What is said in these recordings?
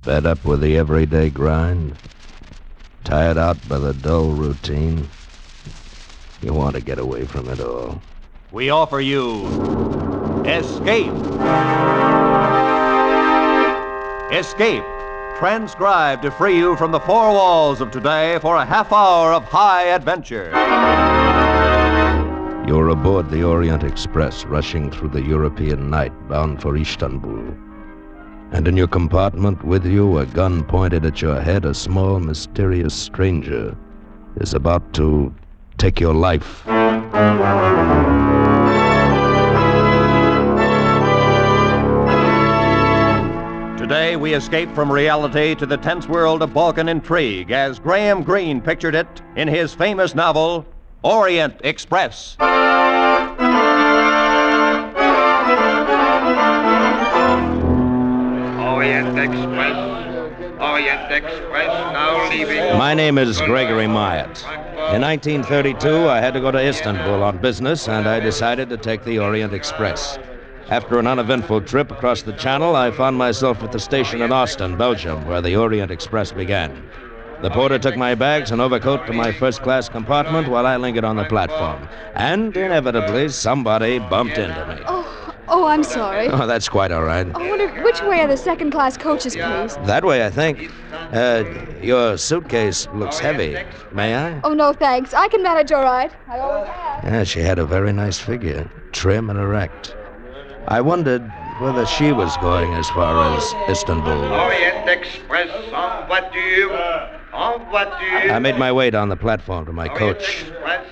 Fed up with the everyday grind? Tired out by the dull routine? You want to get away from it all. We offer you Escape. Escape, transcribed to free you from the four walls of today for a half hour of high adventure. You're aboard the Orient Express, rushing through the European night, bound for Istanbul. And in your compartment with you, a gun pointed at your head, a small, mysterious stranger is about to take your life. Today, we escape from reality to the tense world of Balkan intrigue as Graham Greene pictured it in his famous novel, Orient Express. Orient Express, now leaving. My name is Gregory Myatt. In 1932, I had to go to Istanbul on business, and I decided to take the Orient Express. After an uneventful trip across the Channel, I found myself at the station in Ostend, Belgium, where the Orient Express began. The porter took my bags and overcoat to my first-class compartment while I lingered on the platform. And, inevitably, somebody bumped into me. Oh, I'm sorry. Oh, that's quite all right. I wonder which way are the second-class coaches, please? That way, I think. Your suitcase looks heavy. May I? Oh, no, thanks. I can manage all right. I always have. Yeah, she had a very nice figure, trim and erect. I wondered whether she was going as far as Istanbul. Orient Express, en voiture. En voiture. I made my way down the platform to my Orient coach. Express.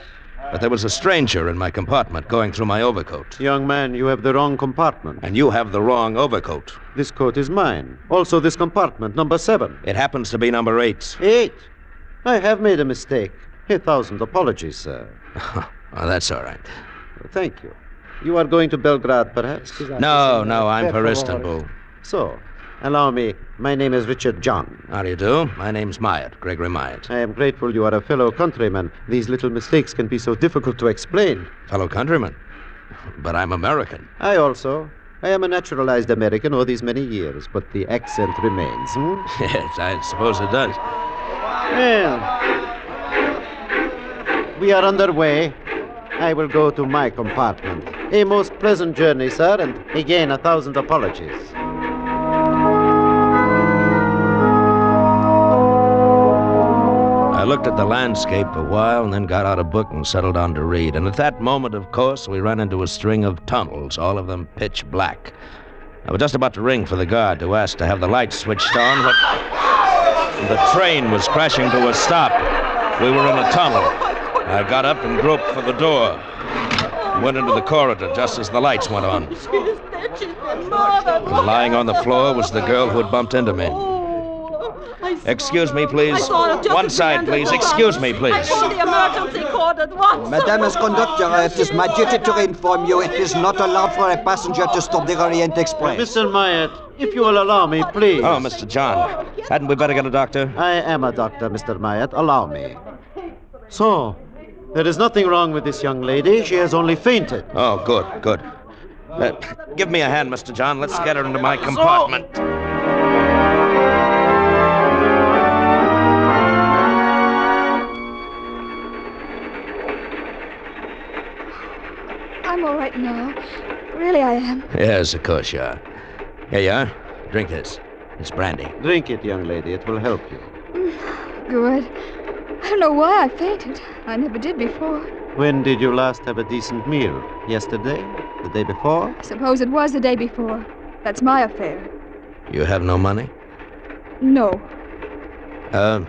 But there was a stranger in my compartment going through my overcoat. Young man, you have the wrong compartment. And you have the wrong overcoat. This coat is mine. Also this compartment, number 7. It happens to be number 8. 8? I have made a mistake. 1,000 apologies, sir. Oh, that's all right. Thank you. You are going to Belgrade, perhaps? No, I'm for Istanbul. So, allow me. My name is Richard John. How do you do? My name's Myatt, Gregory Myatt. I am grateful you are a fellow countryman. These little mistakes can be so difficult to explain. Fellow countryman? But I'm American. I also. I am a naturalized American all these many years, but the accent remains. Yes, I suppose it does. Well, we are underway. I will go to my compartment. A most pleasant journey, sir, and again 1,000 apologies. I looked at the landscape a while and then got out a book and settled down to read. And at that moment, of course, we ran into a string of tunnels, all of them pitch black. I was just about to ring for the guard to ask to have the lights switched on when the train was crashing to a stop. We were in a tunnel. I got up and groped for the door. Went into the corridor just as the lights went on. And lying on the floor was the girl who had bumped into me. Excuse me, please. One side, please. Excuse me, please. I called the emergency cord at once. Madame as conductor, it is my duty to inform you it is not allowed for a passenger to stop the Orient Express. Mr. Myatt, if you will allow me, please. Oh, Mr. John. Hadn't we better get a doctor? I am a doctor, Mr. Myatt. Allow me. So, there is nothing wrong with this young lady. She has only fainted. Oh, good. Give me a hand, Mr. John. Let's get her into my compartment. I'm all right now. Really, I am. Yes, of course you are. Here you are. Drink this. It's brandy. Drink it, young lady. It will help you. Good. I don't know why I fainted. I never did before. When did you last have a decent meal? Yesterday? The day before? I suppose it was the day before. That's my affair. You have no money? No. How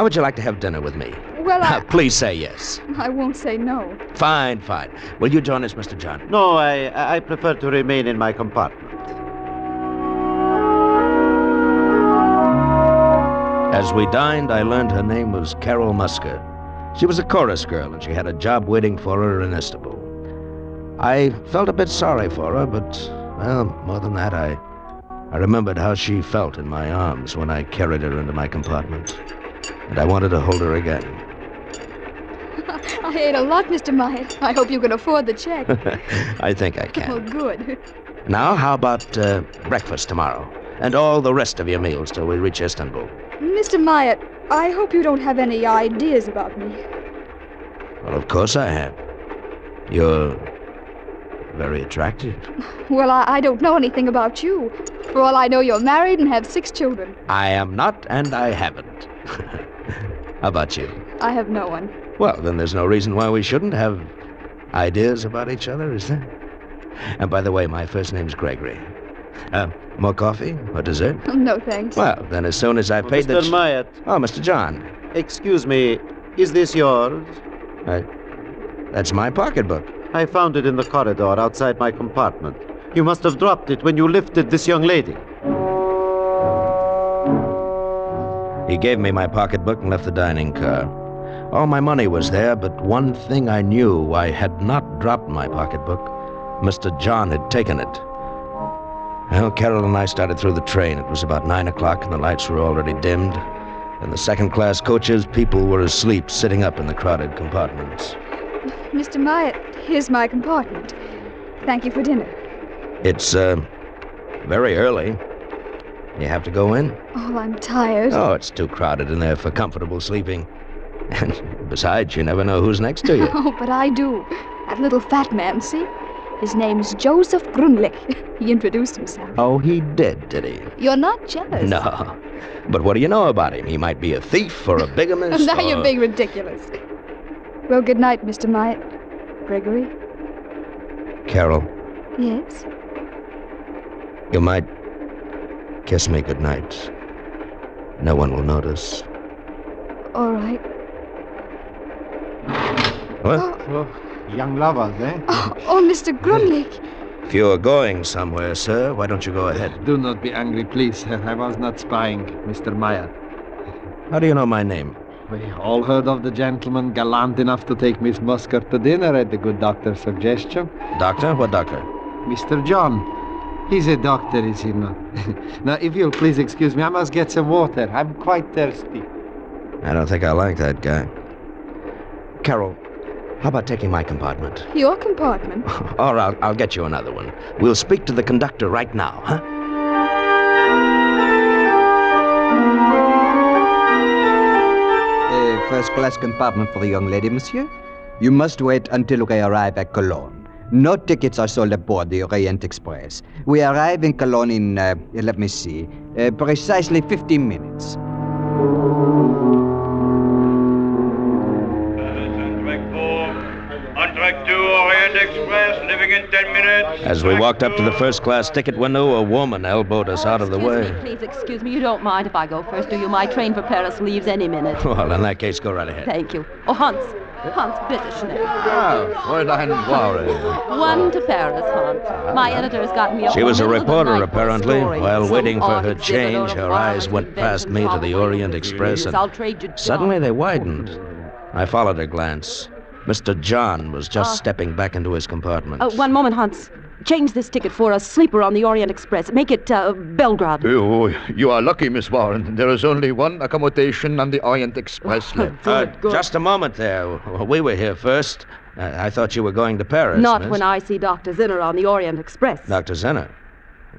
would you like to have dinner with me? Well, Please say yes. I won't say no. Fine. Will you join us, Mr. John? No, I prefer to remain in my compartment. As we dined, I learned her name was Carol Musker. She was a chorus girl, and she had a job waiting for her in Istanbul. I felt a bit sorry for her, but, well, more than that, I remembered how she felt in my arms when I carried her into my compartment. And I wanted to hold her again. I ate a lot, Mr. Myatt. I hope you can afford the check. I think I Oh, can. good. Now, how about breakfast tomorrow? and all the rest of your meals till we reach Istanbul. Mr. Myatt, I hope you don't have any ideas about me. Well, of course I have. You're very attractive. Well, I don't know anything about you. For all I know, you're married and have 6 children. I am not, and I haven't. How about you? I have no one. Well, then there's no reason why we shouldn't have ideas about each other, is there? And by the way, my first name's Gregory. More coffee or dessert? No, thanks. Well, then as soon as I've paid Mr. Myatt. Oh, Mr. John. Excuse me, is this yours? That's my pocketbook. I found it in the corridor outside my compartment. You must have dropped it when you lifted this young lady. He gave me my pocketbook and left the dining car. All my money was there, but one thing I knew, I had not dropped my pocketbook. Mr. John had taken it. Well, Carol and I started through the train. It was about 9 o'clock and the lights were already dimmed. In the second-class coaches, people were asleep, sitting up in the crowded compartments. Mr. Myatt, here's my compartment. Thank you for dinner. It's, very early. You have to go in? Oh, I'm tired. Oh, it's too crowded in there for comfortable sleeping. And besides, you never know who's next to you. Oh, but I do. That little fat man, see? His name's Joseph Grunlich. He introduced himself. Oh, he did he? You're not jealous. No. But what do you know about him? He might be a thief or a bigamist. Now you're being ridiculous. Well, good night, Mr. Myatt. Gregory? Carol, Yes? you might kiss me good night. No one will notice. All right. What? Young lovers, eh? Oh, Mr. Grunlich. If you're going somewhere, sir, why don't you go ahead? Do not be angry, please. I was not spying, Mr. Myatt. How do you know my name? We all heard of the gentleman gallant enough to take Miss Muscat to dinner at the good doctor's suggestion. Doctor? What doctor? Mr. John. He's a doctor, is he not? Now, if you'll please excuse me, I must get some water. I'm quite thirsty. I don't think I like that guy. Carol, how about taking my compartment? Your compartment? Or I'll get you another one. We'll speak to the conductor right now, huh? First-class compartment for the young lady, monsieur. You must wait until we arrive at Cologne. No tickets are sold aboard the Orient Express. We arrive in Cologne in, let me see, precisely 15 minutes. On track 2, Orient Express, leaving in 10 minutes. As we walked up to the first-class ticket window, a woman elbowed us out of the way. Please excuse me. You don't mind if I go first, do you? My train for Paris leaves any minute. Well, in that case, go right ahead. Thank you. Oh, Hans, bitte schnell. Fräulein Ware. 1 to Paris, Hans. My editor's got me up. She was a in the middle of the reporter, night for a apparently. story. While Some waiting for her art exhibit change, or her eyes art went past me to the inventions, Orient Express, I'll and trade you John. suddenly they widened. I followed her glance. Mr. John was just stepping back into his compartment. One moment, Hans. Change this ticket for a sleeper on the Orient Express. Make it Belgrade. Oh, you are lucky, Miss Warren. There is only one accommodation on the Orient Express left. Good. Just a moment there. We were here first. I thought you were going to Paris. Not miss. when I see Dr. Zinner on the Orient Express. Dr. Zinner.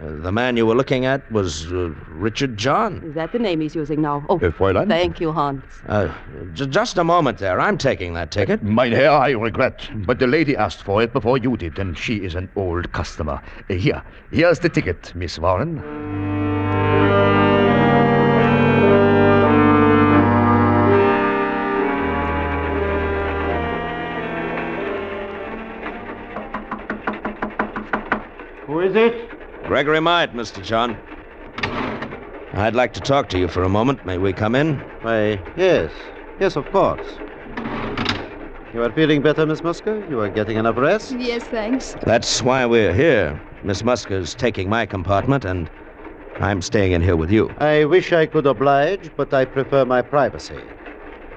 The man you were looking at was Richard John. Is that the name he's using now? Oh, Fräulein? thank you, Hans. Just a moment there. I'm taking that ticket. Mein Herr, I regret, but the lady asked for it before you did, and she is an old customer. Here's the ticket, Miss Warren. Who is it? Gregory Myatt, Mr. John. I'd like to talk to you for a moment. May we come in? Why, yes. Yes, of course. You are feeling better, Miss Musker? You are getting enough rest? Yes, thanks. That's why we're here. Miss Musker's taking my compartment, and I'm staying in here with you. I wish I could oblige, but I prefer my privacy.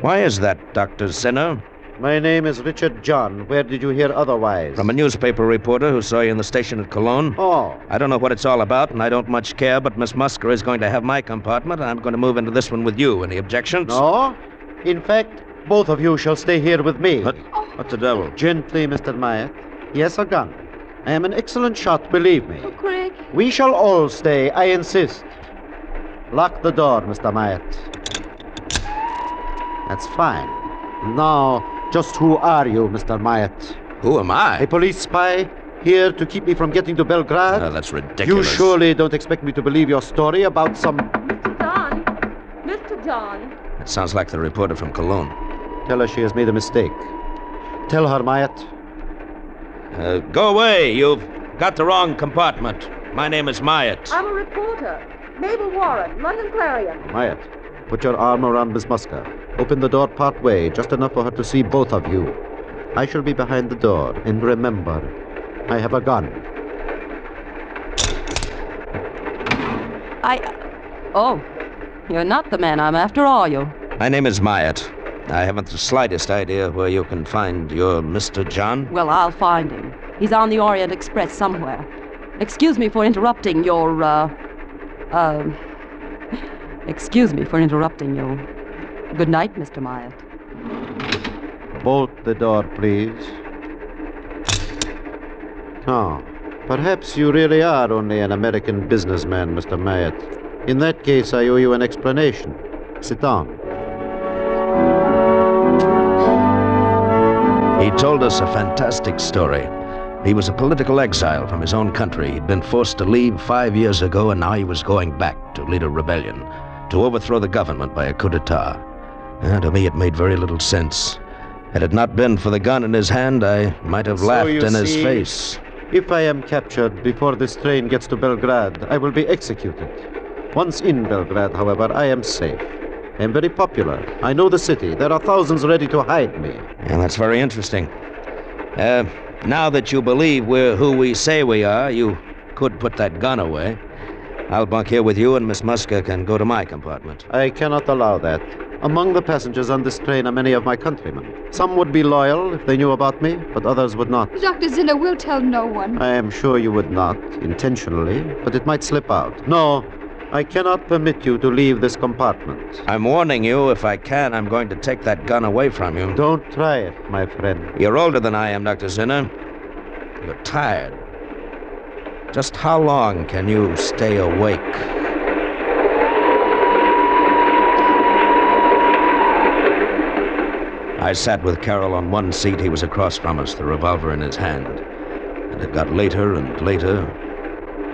Why is that, Dr. Zinner? My name is Richard John. Where did you hear otherwise? From a newspaper reporter who saw you in the station at Cologne. Oh. I don't know what it's all about, and I don't much care, but Miss Musker is going to have my compartment, and I'm going to move into this one with you. Any objections? No. In fact, both of you shall stay here with me. What the devil? Gently, Mr. Myatt. He has a gun. I am an excellent shot, believe me. Oh, Greg. We shall all stay, I insist. Lock the door, Mr. Myatt. That's fine. Now, just who are you, Mr. Myatt? Who am I? A police spy? Here to keep me from getting to Belgrade? Oh, that's ridiculous. You surely don't expect me to believe your story about some... Mr. John! Mr. John! That sounds like the reporter from Cologne. Tell her she has made a mistake. Tell her, Myatt. Go away. You've got the wrong compartment. My name is Myatt. I'm a reporter. Mabel Warren, London Clarion. Myatt, put your arm around Miss Muska. Open the door part way, just enough for her to see both of you. I shall be behind the door, and remember, I have a gun. Oh, you're not the man I'm after, are you? My name is Myatt. I haven't the slightest idea where you can find your Mr. John. Well, I'll find him. He's on the Orient Express somewhere. Excuse me for interrupting your, Excuse me for interrupting you. Good night, Mr. Myatt. Bolt the door, please. Oh, perhaps you really are only an American businessman, Mr. Myatt. In that case, I owe you an explanation. Sit down. He told us a fantastic story. He was a political exile from his own country. He'd been forced to leave 5 years ago, and now he was going back to lead a rebellion, to overthrow the government by a coup d'etat. And to me, it made very little sense. Had it not been for the gun in his hand, I might have laughed in his face. If I am captured before this train gets to Belgrade, I will be executed. Once in Belgrade, however, I am safe. I am very popular. I know the city. There are thousands ready to hide me. And that's very interesting. Now that you believe we're who we say we are, you could put that gun away. I'll bunk here with you, and Miss Muska can go to my compartment. I cannot allow that. Among the passengers on this train are many of my countrymen. Some would be loyal if they knew about me, but others would not. Dr. Zinner will tell no one. I am sure you would not, intentionally, but it might slip out. No, I cannot permit you to leave this compartment. I'm warning you, if I can, I'm going to take that gun away from you. Don't try it, my friend. You're older than I am, Dr. Zinner. You're tired. Just how long can you stay awake? I sat with Carol on one seat. He was across from us, the revolver in his hand. And it got later and later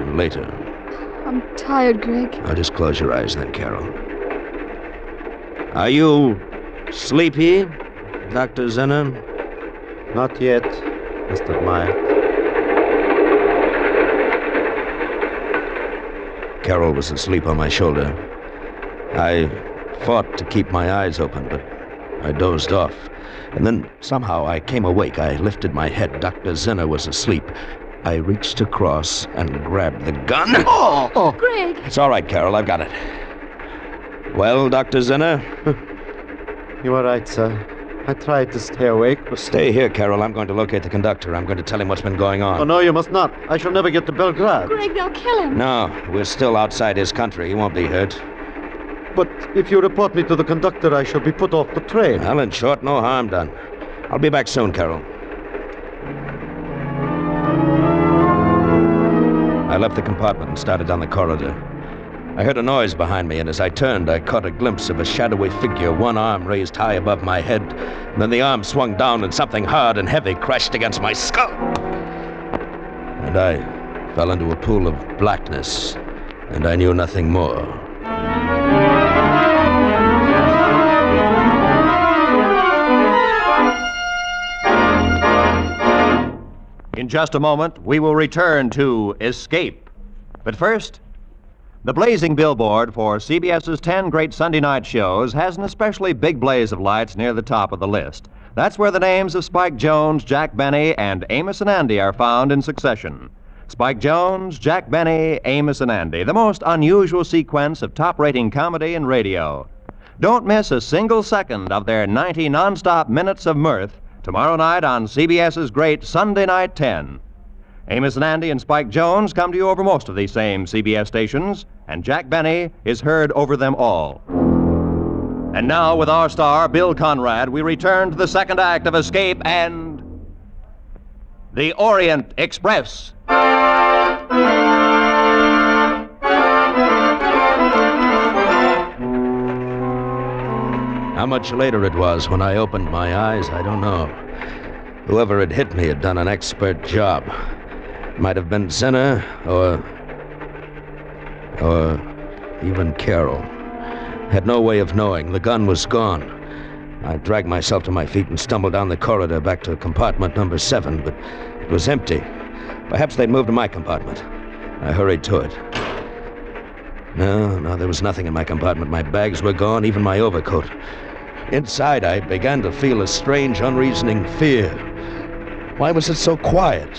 and later. I'm tired, Greg. Now just close your eyes then, Carol. Are you sleepy, Dr. Zinner? Not yet, Mr. Myatt. Carol was asleep on my shoulder. I fought to keep my eyes open, but I dozed off. And then somehow I came awake. I lifted my head. Dr. Zinner was asleep. I reached across and grabbed the gun. Oh, Greg! It's all right, Carol. I've got it. Well, Dr. Zinner? You are right, sir. I tried to stay awake, but... Stay here, Carol. I'm going to locate the conductor. I'm going to tell him what's been going on. Oh, no, you must not. I shall never get to Belgrade. Greg, they'll kill him. No, we're still outside his country. He won't be hurt. But if you report me to the conductor, I shall be put off the train. Well, in short, no harm done. I'll be back soon, Carol. I left the compartment and started down the corridor. I heard a noise behind me, and as I turned, I caught a glimpse of a shadowy figure, one arm raised high above my head. And then the arm swung down, and something hard and heavy crashed against my skull. And I fell into a pool of blackness, and I knew nothing more. In just a moment, we will return to Escape. But first, the blazing billboard for CBS's 10 great Sunday night shows has an especially big blaze of lights near the top of the list. That's where the names of Spike Jones, Jack Benny, and Amos and Andy are found in succession. Spike Jones, Jack Benny, Amos and Andy, the most unusual sequence of top-rating comedy and radio. Don't miss a single second of their 90 non-stop minutes of mirth tomorrow night on CBS's great Sunday Night 10. Amos and Andy and Spike Jones come to you over most of these same CBS stations, and Jack Benny is heard over them all. And now, with our star, Bill Conrad, we return to the second act of Escape and... the Orient Express. How much later it was when I opened my eyes, I don't know. Whoever had hit me had done an expert job. Might have been Zinner or even Carol. Had no way of knowing. The gun was gone. I dragged myself to my feet and stumbled down the corridor back to compartment number 7, but it was empty. Perhaps they'd moved to my compartment. I hurried to it. No, there was nothing in my compartment. My bags were gone, even my overcoat. Inside, I began to feel a strange, unreasoning fear. Why was it so quiet?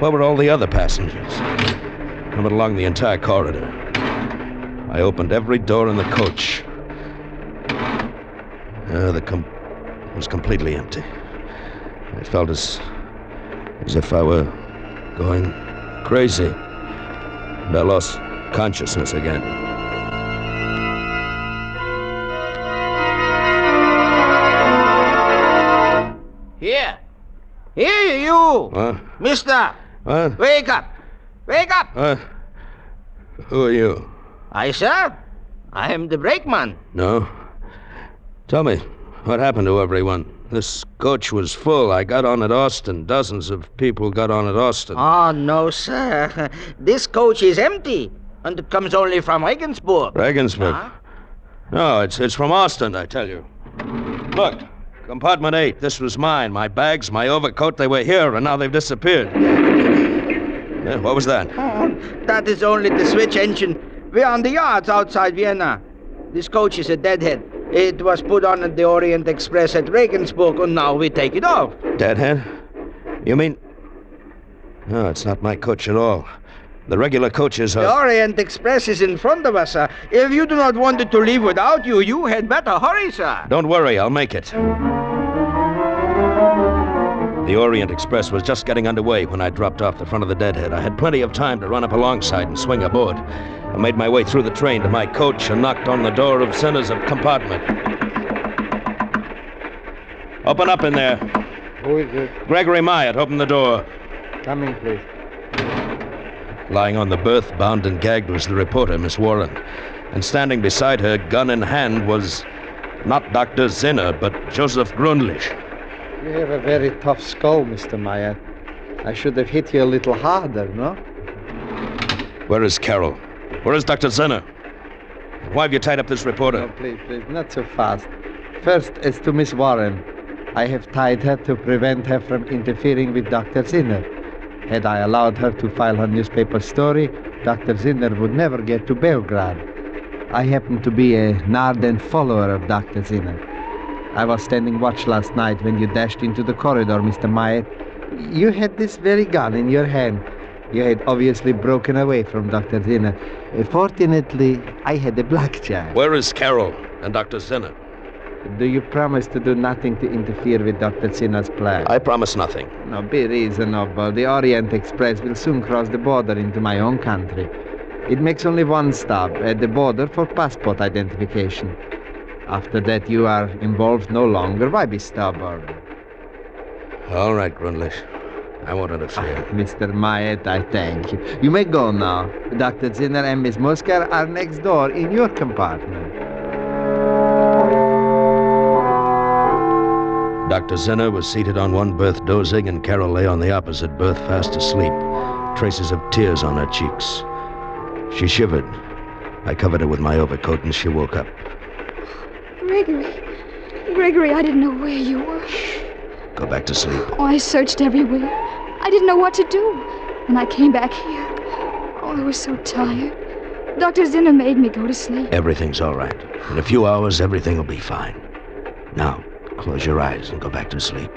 Where were all the other passengers? I went along the entire corridor. I opened every door in the coach. It was completely empty. I felt as if I were going crazy. And I lost consciousness again. Here, you! What? Mister! What? Wake up! Wake up! Who are you? I, sir? I am the brakeman. No. Tell me, what happened to everyone? This coach was full. I got on at Austin. Dozens of people got on at Austin. Oh, no, sir. This coach is empty. And it comes only from Regensburg. Regensburg? Huh? No, it's from Austin, I tell you. Look, compartment 8. This was mine. My bags, my overcoat, they were here, and now they've disappeared. What was that? Oh, that is only the switch engine. We're on the yards outside Vienna. This coach is a deadhead. It was put on at the Orient Express at Regensburg, and now we take it off. Deadhead? You mean... No, it's not my coach at all. The regular coaches are... The Orient Express is in front of us, sir. If you do not want it to leave without you, you had better hurry, sir. Don't worry, I'll make it. The Orient Express was just getting underway when I dropped off the front of the deadhead. I had plenty of time to run up alongside and swing aboard. I made my way through the train to my coach and knocked on the door of Zinner's compartment. Open up in there. Who is it? Gregory Myatt, open the door. Come in, please. Lying on the berth, bound and gagged, was the reporter, Miss Warren. And standing beside her, gun in hand, was not Dr. Zinner, but Joseph Gründlich. You have a very tough skull, Mr. Myatt. I should have hit you a little harder, no? Where is Carol? Where is Dr. Zinner? Why have you tied up this reporter? No, please, not so fast. First, as to Miss Warren. I have tied her to prevent her from interfering with Dr. Zinner. Had I allowed her to file her newspaper story, Dr. Zinner would never get to Belgrade. I happen to be an ardent follower of Dr. Zinner. I was standing watch last night when you dashed into the corridor, Mr. Myatt. You had this very gun in your hand. You had obviously broken away from Dr. Zinner. Fortunately, I had a blackjack. Where is Carol and Dr. Zinner? Do you promise to do nothing to interfere with Dr. Zinner's plan? I promise nothing. No, be reasonable. The Orient Express will soon cross the border into my own country. It makes only one stop at the border for passport identification. After that, you are involved no longer. Why be stubborn? All right, Gründlich. I won't interfere. Mr. Myatt, I thank you. You may go now. Dr. Zinner and Miss Musker are next door in your compartment. Dr. Zinner was seated on one berth dozing, and Carol lay on the opposite berth fast asleep, traces of tears on her cheeks. She shivered. I covered her with my overcoat, and she woke up. Gregory, I didn't know where you were. Go back to sleep. Oh, I searched everywhere. I didn't know what to do. And I came back here. Oh, I was so tired. Dr. Zinner made me go to sleep. Everything's all right. In a few hours, everything will be fine. Now, close your eyes and go back to sleep.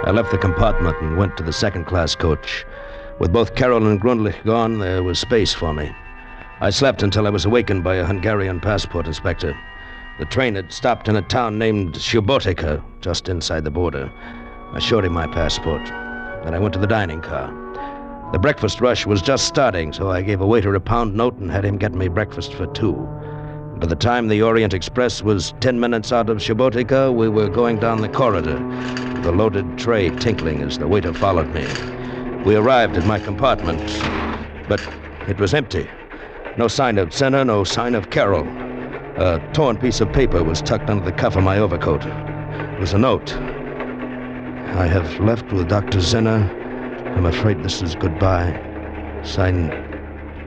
I left the compartment and went to the second-class coach. With both Carol and Gründlich gone, there was space for me. I slept until I was awakened by a Hungarian passport inspector. The train had stopped in a town named Subotica, just inside the border. I showed him my passport. Then I went to the dining car. The breakfast rush was just starting, so I gave a waiter a pound note and had him get me breakfast for two. By the time the Orient Express was 10 minutes out of Subotica, we were going down the corridor, the loaded tray tinkling as the waiter followed me. We arrived at my compartment, but it was empty. No sign of Zinner, no sign of Carol. A torn piece of paper was tucked under the cuff of my overcoat. It was a note. I have left with Dr. Zinner. I'm afraid this is goodbye. Signed,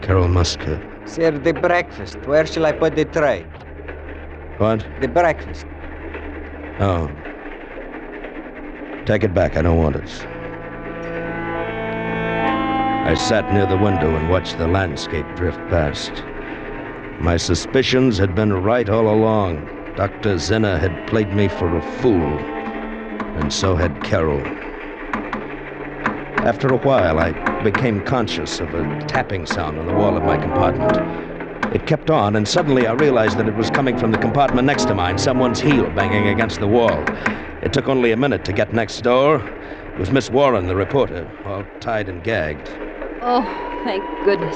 Carol Musker. Sir, the breakfast. Where shall I put the tray? What? The breakfast. Oh. Take it back. I don't want it. I sat near the window and watched the landscape drift past. My suspicions had been right all along. Dr. Zinner had played me for a fool, and so had Carol. After a while, I became conscious of a tapping sound on the wall of my compartment. It kept on, and suddenly I realized that it was coming from the compartment next to mine, someone's heel banging against the wall. It took only a minute to get next door. It was Miss Warren, the reporter, all tied and gagged. Oh, thank goodness.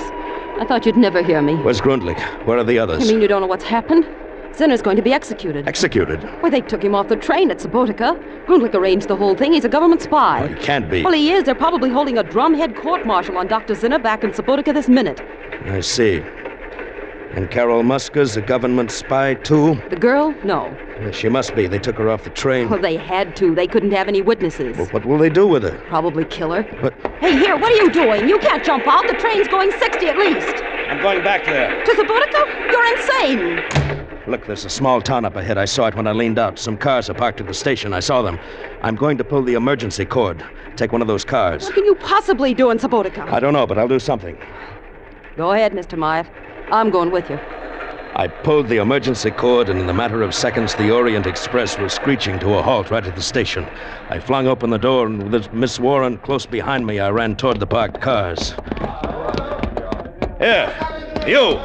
I thought you'd never hear me. Where's Grundlich? Where are the others? You mean you don't know what's happened? Zinner's going to be executed. Executed? Well, they took him off the train at Subotica. Grundlich arranged the whole thing. He's a government spy. Oh, he can't be. Well, he is. They're probably holding a drumhead court-martial on Dr. Zinner back in Subotica this minute. I see. And Carol Musker's a government spy, too? The girl? No. She must be. They took her off the train. Well, they had to. They couldn't have any witnesses. Well, what will they do with her? Probably kill her. But... Hey, here, what are you doing? You can't jump out. The train's going 60 at least. I'm going back there. To Subotica? You're insane. Look, there's a small town up ahead. I saw it when I leaned out. Some cars are parked at the station. I saw them. I'm going to pull the emergency cord. Take one of those cars. What can you possibly do in Subotica? I don't know, but I'll do something. Go ahead, Mr. Myatt. I'm going with you. I pulled the emergency cord, and in a matter of seconds, the Orient Express was screeching to a halt right at the station. I flung open the door, and with Miss Warren close behind me, I ran toward the parked cars. Here, you,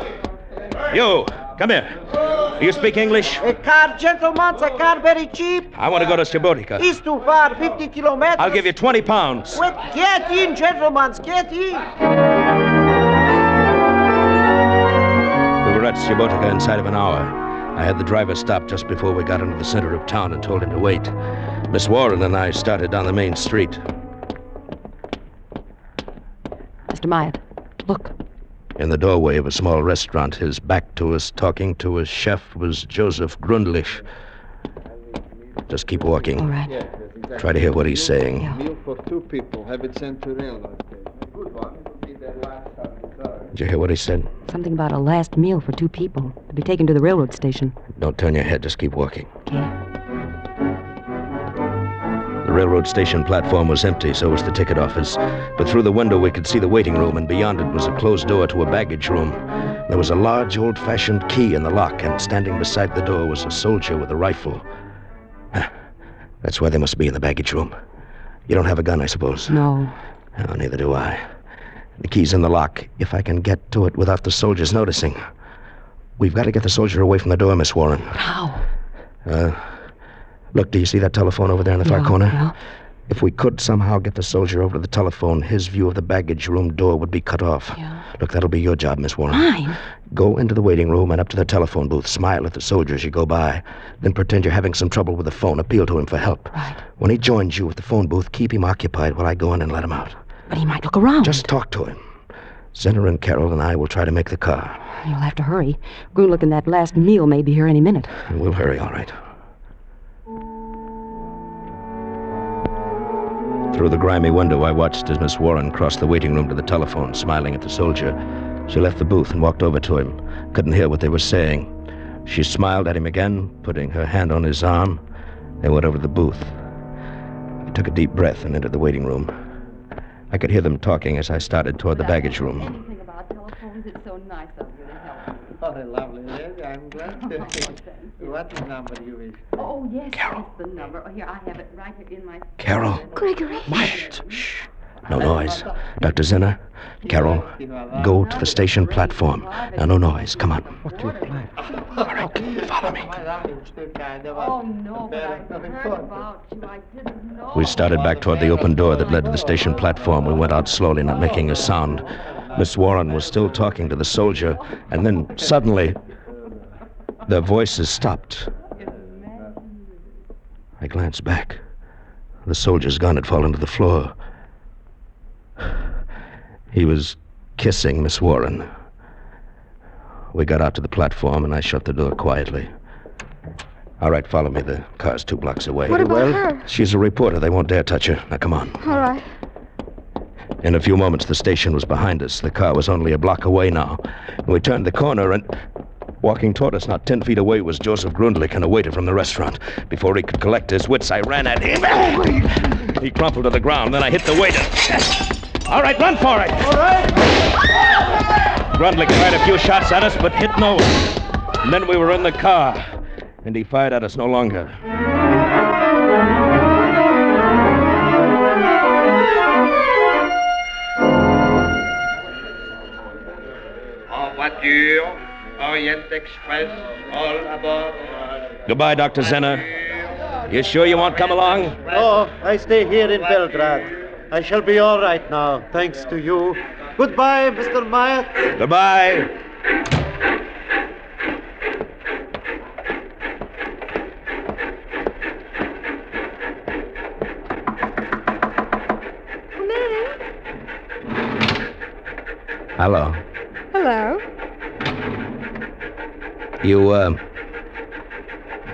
come here. Do you speak English? A car, gentlemen, a car very cheap. I want to go to Subotica. It's too far, 50 kilometers. I'll give you 20 pounds. Wait, get in, gentlemen, get in. We were at Subotica inside of an hour. I had the driver stop just before we got into the center of town and told him to wait. Miss Warren and I started down the main street. Mr. Myatt, look. In the doorway of a small restaurant, his back to us, talking to a chef, was Joseph Grundlich. Just keep walking. All right. Yes, exactly. Try to hear what he's saying. Yeah. Meal for 2 people. Have it sent to railroad station. A good one. It will be their last time. Did you hear what he said? Something about a last meal for 2 people to be taken to the railroad station. Don't turn your head. Just keep walking. Okay. The railroad station platform was empty, so was the ticket office. But through the window we could see the waiting room, and beyond it was a closed door to a baggage room. There was a large, old-fashioned key in the lock, and standing beside the door was a soldier with a rifle. That's why they must be in the baggage room. You don't have a gun, I suppose? No. Oh, neither do I. The key's in the lock. If I can get to it without the soldiers noticing. We've got to get the soldier away from the door, Miss Warren. How? Look, do you see that telephone over there in the far corner? Yeah. If we could somehow get the soldier over to the telephone, his view of the baggage room door would be cut off. Yeah. Look, that'll be your job, Miss Warren. Mine? Go into the waiting room and up to the telephone booth. Smile at the soldier as you go by. Then pretend you're having some trouble with the phone. Appeal to him for help. Right. When he joins you at the phone booth, keep him occupied while I go in and let him out. But he might look around. Just talk to him. Zinner and Carol and I will try to make the car. You'll have to hurry. Grundlich and that last meal may be here any minute. We'll hurry, all right. Through the grimy window, I watched as Miss Warren crossed the waiting room to the telephone, smiling at the soldier. She left the booth and walked over to him. Couldn't hear what they were saying. She smiled at him again, putting her hand on his arm. They went over to the booth. I took a deep breath and entered the waiting room. I could hear them talking as I started toward the baggage room. Anything about telephones, it's so nice of you to help. Oh, lovely lady. I'm glad to. What number you wish? Oh, yes, Carol. that's the number. Oh, here, I have it right here in my... Carol. Gregory. Quiet. Shh. No noise. Dr. Zinner, Carol, go to the station platform. Now, no noise. Come on. What do you plan? All right, follow me. Oh, no, but I heard about you. I didn't know. We started back toward the open door that led to the station platform. We went out slowly, not making a sound. Miss Warren was still talking to the soldier, and then suddenly... The voices stopped. I glanced back. The soldier's gun had fallen to the floor. He was kissing Miss Warren. We got out to the platform, and I shut the door quietly. All right, follow me. The car's 2 blocks away. What about her? She's a reporter. They won't dare touch her. Now, come on. All right. In a few moments, the station was behind us. The car was only a block away now. We turned the corner, and walking toward us, not 10 feet away, was Joseph Grundlich and a waiter from the restaurant. Before he could collect his wits, I ran at him. He crumpled to the ground. Then I hit the waiter. All right, run for it. All right. Grundlich fired a few shots at us, but hit no one. And then we were in the car, and he fired at us no longer. En voiture, Orient Express, all aboard. Goodbye, Dr. Zinner. You sure you won't come along? Oh, I stay here in Belgrade. I shall be all right now, thanks to you. Goodbye, Mr. Myatt. Goodbye. Hello. Hello. You,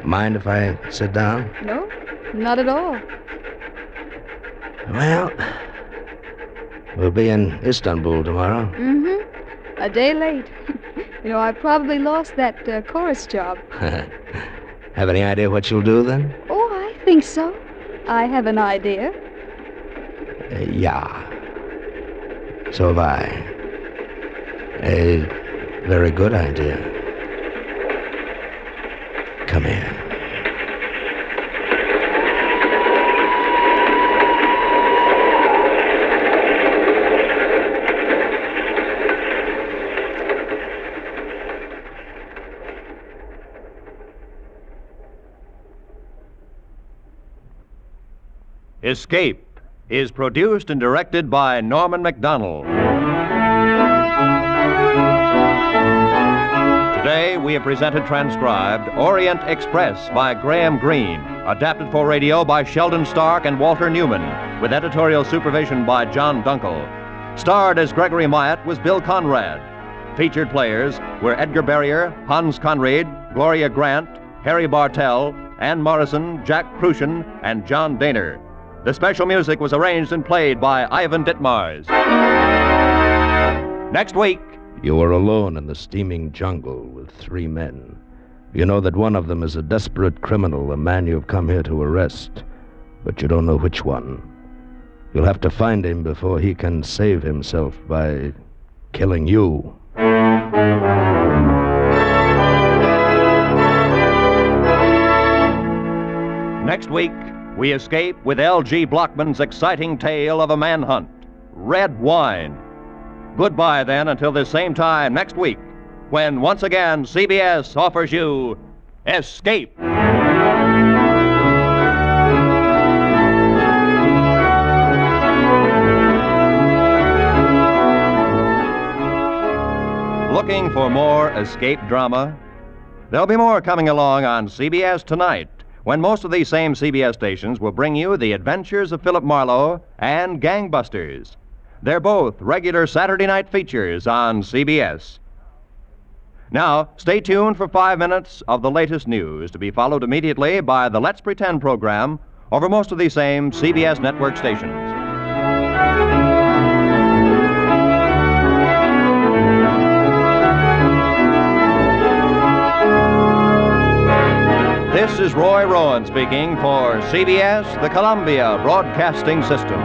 mind if I sit down? No, not at all. Well, we'll be in Istanbul tomorrow. Mm-hmm. A day late. You know, I probably lost that chorus job. Have any idea what you'll do then? Oh, I think so. I have an idea. Yeah. So have I. A very good idea. Come here. Escape is produced and directed by Norman MacDonald. Today, we have presented transcribed Orient Express by Graham Greene, adapted for radio by Sheldon Stark and Walter Newman, with editorial supervision by John Dunkel. Starred as Gregory Myatt was Bill Conrad. Featured players were Edgar Barrier, Hans Conried, Gloria Grant, Harry Bartell, Ann Morrison, Jack Crucian, and John Daner. The special music was arranged and played by Ivan Ditmars. Next week... You are alone in the steaming jungle with 3 men. You know that one of them is a desperate criminal, a man you've come here to arrest, but you don't know which one. You'll have to find him before he can save himself by killing you. Next week, we escape with L.G. Blockman's exciting tale of a manhunt, Red Wine. Goodbye, then, until this same time next week, when once again CBS offers you Escape. Looking for more escape drama? There'll be more coming along on CBS tonight, when most of these same CBS stations will bring you The Adventures of Philip Marlowe and Gangbusters. They're both regular Saturday night features on CBS. Now, stay tuned for 5 minutes of the latest news, to be followed immediately by the Let's Pretend program over most of these same CBS network stations. This is Roy Rowan speaking for CBS, the Columbia Broadcasting System.